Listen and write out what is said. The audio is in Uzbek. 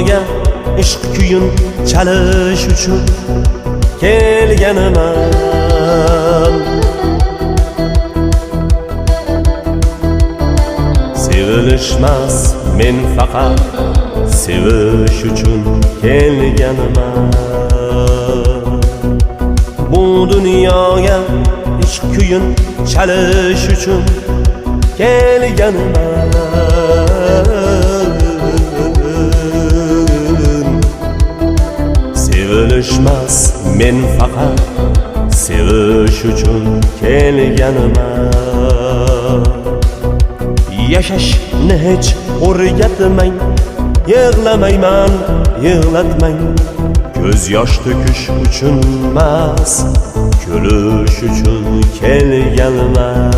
dunyoga ishq kuyin chalish uchun kelganman. Sevilishmas, men faqat sevish uchun kelganman. Bu dunyoga ishq kuyin chalish uchun kelganman. Sevilishmas, men faqat sevish uchun kelganman. Yashashni hech o'rgatmang, yig'lamayman, yig'latmang. Ko'z yosh to'kish uchun emas, kulish uchun kelganman.